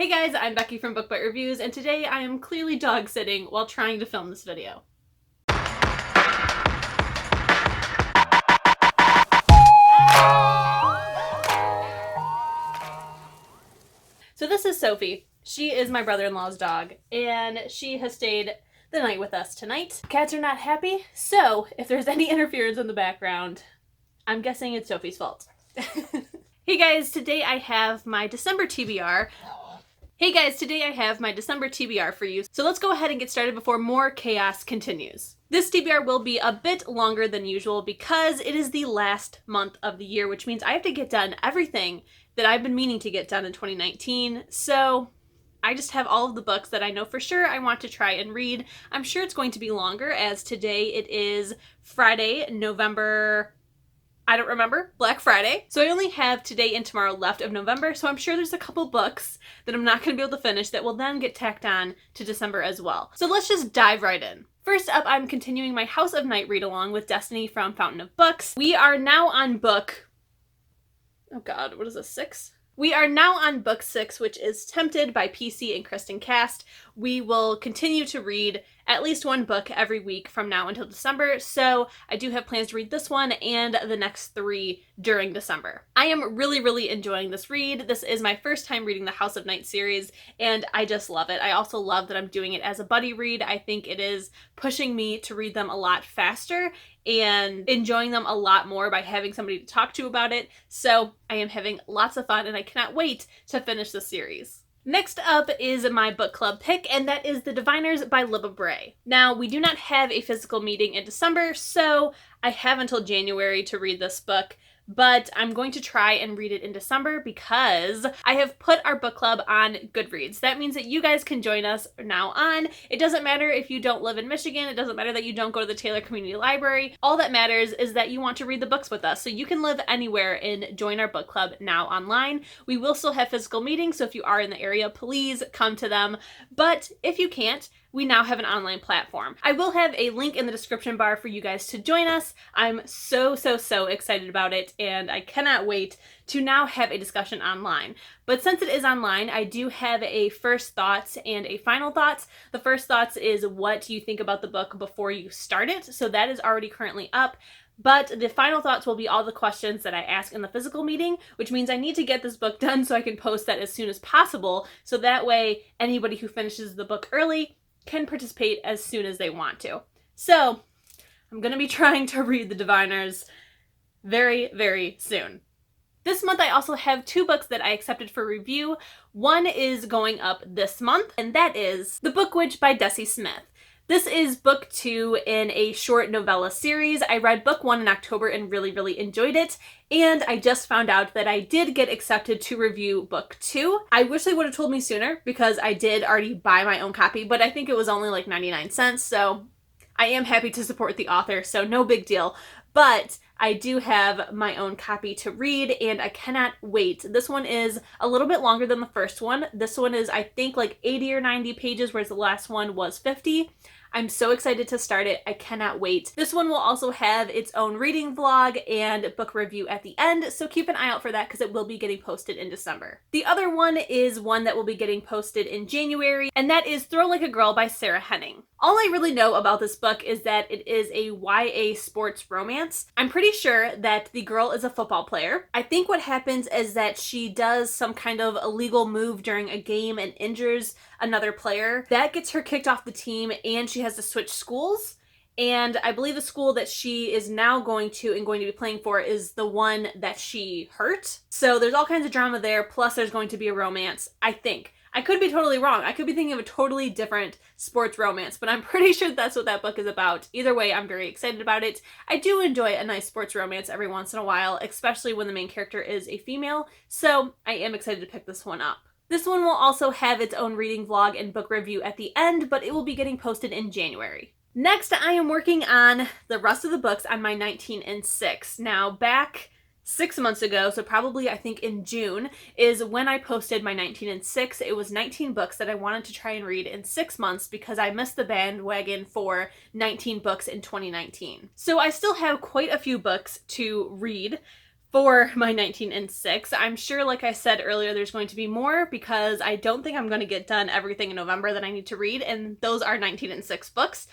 Hey guys, I'm Becky from Book Bite Reviews, and today I am clearly dog sitting while trying to film this video. So this is Sophie. She is my brother-in-law's dog, and she has stayed the night with us tonight. Cats are not happy, so if there's any interference in the background, I'm guessing it's Sophie's fault. Hey guys, today I have my December TBR. For you, so let's go ahead and get started before more chaos continues. This TBR will be a bit longer than usual because it is the last month of the year, which means I have to get done everything that I've been meaning to get done in 2019, so I just have all of the books that I know for sure I want to try and read. I'm sure it's going to be longer, as today it is Friday, Black Friday. So I only have today and tomorrow left of November, so I'm sure there's a couple books that I'm not going to be able to finish that will then get tacked on to December as well. So let's just dive right in. First up, I'm continuing my House of Night read-along with Destiny from Fountain of Books. We are now on book... oh god, what is this, 6? We are now on book 6, which is Tempted by PC and Kristin Cast. We will continue to read at least one book every week from now until December, so I do have plans to read this one and the next 3 during December. I am really enjoying this read. This is my first time reading the House of Night series, and I just love it. I also love that I'm doing it as a buddy read. I think it is pushing me to read them a lot faster and enjoying them a lot more by having somebody to talk to about it. So I am having lots of fun, and I cannot wait to finish the series. Next up is my book club pick, and that is The Diviners by Libba Bray. Now, we do not have a physical meeting in December, so I have until January to read this book, but I'm going to try and read it in December because I have put our book club on Goodreads. That means that you guys can join us now on. It doesn't matter if you don't live in Michigan. It doesn't matter that you don't go to the Taylor Community Library. All that matters is that you want to read the books with us. So you can live anywhere and join our book club now online. We will still have physical meetings, so if you are in the area, please come to them. But if you can't, we now have an online platform. I will have a link in the description bar for you guys to join us. I'm so excited about it, and I cannot wait to now have a discussion online. But since it is online, I do have a first thoughts and a final thoughts. The first thoughts is what you think about the book before you start it, so that is already currently up. But the final thoughts will be all the questions that I ask in the physical meeting, which means I need to get this book done so I can post that as soon as possible, so that way anybody who finishes the book early can participate as soon as they want to. So I'm going to be trying to read The Diviners very soon. This month I also have 2 books that I accepted for review. One is going up this month, and that is The Book Witch by Desy Smith. This is book 2 in a short novella series. I read book 1 in October and really enjoyed it, and I just found out that I did get accepted to review book 2. I wish they would have told me sooner because I did already buy my own copy, but I think it was only like 99 cents, so I am happy to support the author, so no big deal. But I do have my own copy to read, and I cannot wait. This one is a little bit longer than the first one. This one is, I think, like 80 or 90 pages, whereas the last one was 50. I'm so excited to start it. I cannot wait. This one will also have its own reading vlog and book review at the end, so keep an eye out for that because it will be getting posted in December. The other one is one that will be getting posted in January, and that is Throw Like a Girl by Sarah Henning. All I really know about this book is that it is a YA sports romance. I'm pretty sure that the girl is a football player. I think what happens is that she does some kind of illegal move during a game and injures another player. That gets her kicked off the team, and she has to switch schools. And I believe the school that she is now going to be playing for is the one that she hurt. So there's all kinds of drama there, plus there's going to be a romance, I think. I could be totally wrong. I could be thinking of a totally different sports romance, but I'm pretty sure that's what that book is about. Either way, I'm very excited about it. I do enjoy a nice sports romance every once in a while, especially when the main character is a female, so I am excited to pick this one up. This one will also have its own reading vlog and book review at the end, but it will be getting posted in January. Next, I am working on the rest of the books on my 19 and 6. Now, back 6 months ago, so probably I think in June, is when I posted my 19 and 6. It was 19 books that I wanted to try and read in 6 months because I missed the bandwagon for 19 books in 2019. So I still have quite a few books to read for my 19 and 6. I'm sure, like I said earlier, there's going to be more because I don't think I'm going to get done everything in November that I need to read, and those are 19 and 6 books.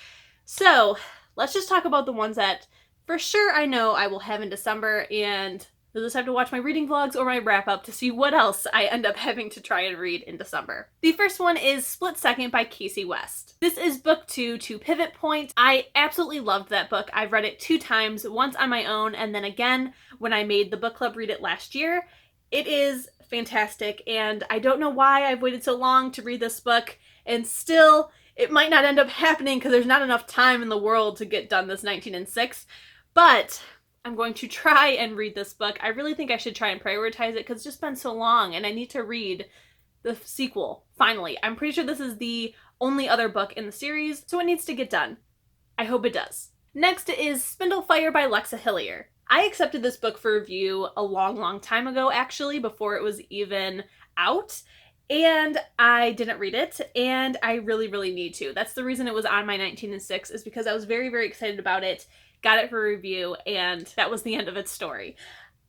So let's just talk about the ones that for sure I know I will have in December, and you'll just have to watch my reading vlogs or my wrap up to see what else I end up having to try and read in December. The first one is Split Second by Kasie West. This is book 2 to Pivot Point. I absolutely loved that book. I've read it 2 times, once on my own and then again when I made the book club read it last year. It is fantastic, and I don't know why I've waited so long to read this book, and still it might not end up happening because there's not enough time in the world to get done this 19 and 6, but I'm going to try and read this book. I really think I should try and prioritize it because it's just been so long and I need to read the sequel, finally. I'm pretty sure this is the only other book in the series, so it needs to get done. I hope it does. Next is Spindle Fire by Lexa Hillyer. I accepted this book for review a long time ago, actually, before it was even out, and I didn't read it, and I really need to. That's the reason it was on my 19 and 6, is because I was very excited about it, got it for review, and that was the end of its story.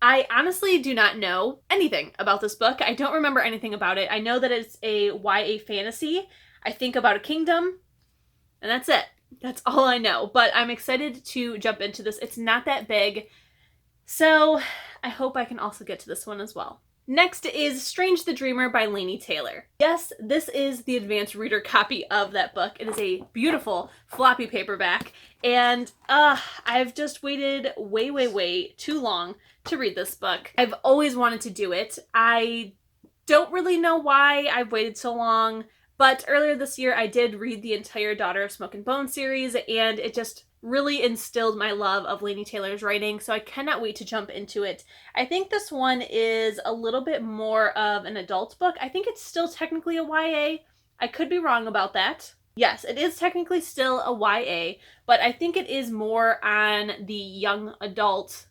I honestly do not know anything about this book. I don't remember anything about it. I know that it's a YA fantasy. I think about a kingdom, and that's it. That's all I know, but I'm excited to jump into this. It's not that big, so I hope I can also get to this one as well. Next is Strange the Dreamer by Laini Taylor. Yes, this is the advanced reader copy of that book. It is a beautiful floppy paperback, and I've just waited way too long to read this book. I've always wanted to do it. I don't really know why I've waited so long, but earlier this year I did read the entire Daughter of Smoke and Bone series, and it just really instilled my love of Laini Taylor's writing, so I cannot wait to jump into it. I think this one is a little bit more of an adult book. I think it's still technically a YA. I could be wrong about that. Yes, it is technically still a YA, but I think it is more on the young adult,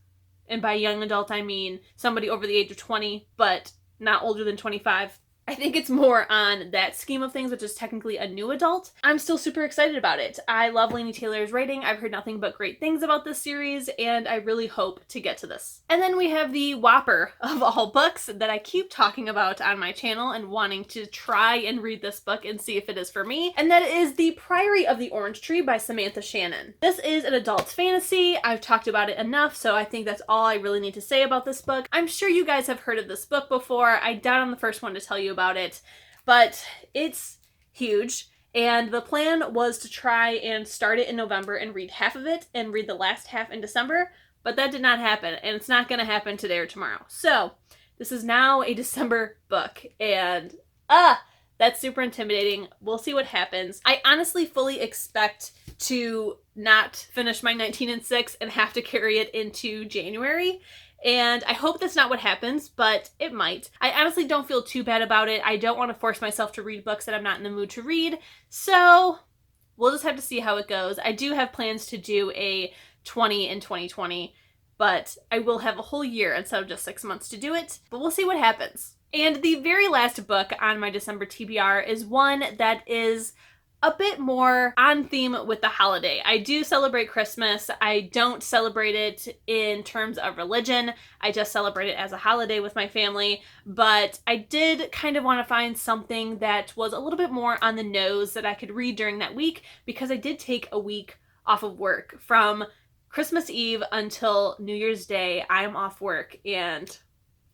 and by young adult I mean somebody over the age of 20, but not older than 25. I think it's more on that scheme of things, which is technically a new adult. I'm still super excited about it. I love Laini Taylor's writing. I've heard nothing but great things about this series, and I really hope to get to this. And then we have the whopper of all books that I keep talking about on my channel and wanting to try and read this book and see if it is for me, and that is The Priory of the Orange Tree by Samantha Shannon. This is an adult fantasy. I've talked about it enough, so I think that's all I really need to say about this book. I'm sure you guys have heard of this book before. I doubt I'm the first one to tell you about it, but it's huge, and the plan was to try and start it in November and read half of it and read the last half in December, but that did not happen, and it's not going to happen today or tomorrow. So this is now a December book, and that's super intimidating. We'll see what happens. I honestly fully expect to not finish my 19 and 6 and have to carry it into January. And I hope that's not what happens, but it might. I honestly don't feel too bad about it. I don't want to force myself to read books that I'm not in the mood to read, so we'll just have to see how it goes. I do have plans to do a 20 in 2020, but I will have a whole year instead of just 6 months to do it, but we'll see what happens. And the very last book on my December TBR is one that is a bit more on theme with the holiday. I do celebrate Christmas. I don't celebrate it in terms of religion. I just celebrate it as a holiday with my family. But I did kind of want to find something that was a little bit more on the nose that I could read during that week, because I did take a week off of work. From Christmas Eve until New Year's Day, I am off work, and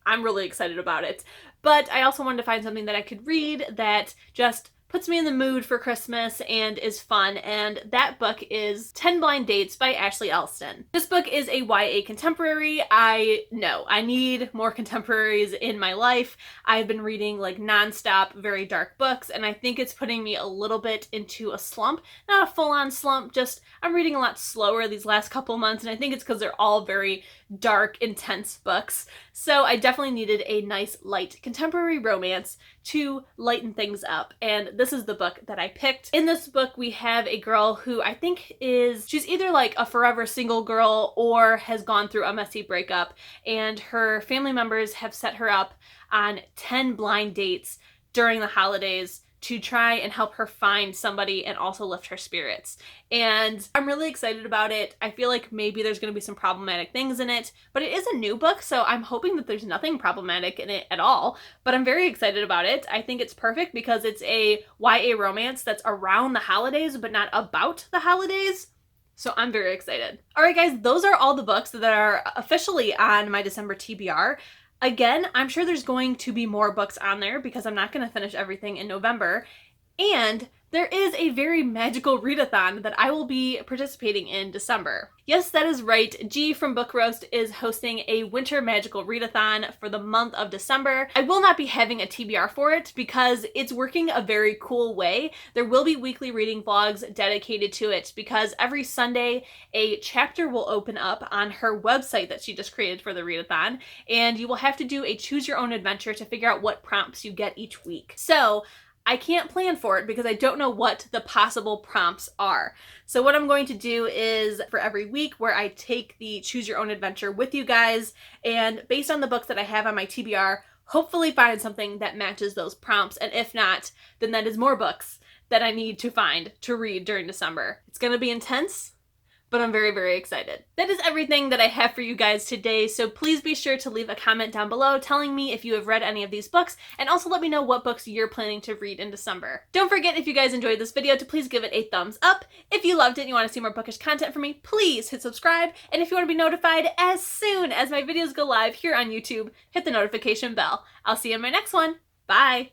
I'm really excited about it. But I also wanted to find something that I could read that just puts me in the mood for Christmas and is fun, and that book is 10 Blind Dates by Ashley Elston. This book is a YA contemporary. I know I need more contemporaries in my life. I've been reading like nonstop, very dark books, and I think it's putting me a little bit into a slump. Not a full-on slump, just I'm reading a lot slower these last couple months, and I think it's because they're all very dark, intense books. So I definitely needed a nice, light contemporary romance to lighten things up, and this is the book that I picked. In this book, we have a girl who I think she's either like a forever single girl or has gone through a messy breakup, and her family members have set her up on 10 blind dates during the holidays to try and help her find somebody and also lift her spirits. And I'm really excited about it. I feel like maybe there's going to be some problematic things in it, but it is a new book, so I'm hoping that there's nothing problematic in it at all. But I'm very excited about it. I think it's perfect because it's a YA romance that's around the holidays, but not about the holidays. So I'm very excited. All right, guys, those are all the books that are officially on my December TBR. Again, I'm sure there's going to be more books on there because I'm not going to finish everything in November. And there is a very magical readathon that I will be participating in December. Yes, that is right. G from Book Roast is hosting a winter magical readathon for the month of December. I will not be having a TBR for it because it's working a very cool way. There will be weekly reading vlogs dedicated to it because every Sunday a chapter will open up on her website that she just created for the readathon, and you will have to do a choose your own adventure to figure out what prompts you get each week. So I can't plan for it because I don't know what the possible prompts are. So what I'm going to do is for every week where I take the choose your own adventure with you guys, and based on the books that I have on my TBR, hopefully find something that matches those prompts. And if not, then that is more books that I need to find to read during December. It's going to be intense, but I'm very, very excited. That is everything that I have for you guys today, so please be sure to leave a comment down below telling me if you have read any of these books, and also let me know what books you're planning to read in December. Don't forget, if you guys enjoyed this video, to please give it a thumbs up. If you loved it and you want to see more bookish content from me, please hit subscribe, and if you want to be notified as soon as my videos go live here on YouTube, hit the notification bell. I'll see you in my next one. Bye!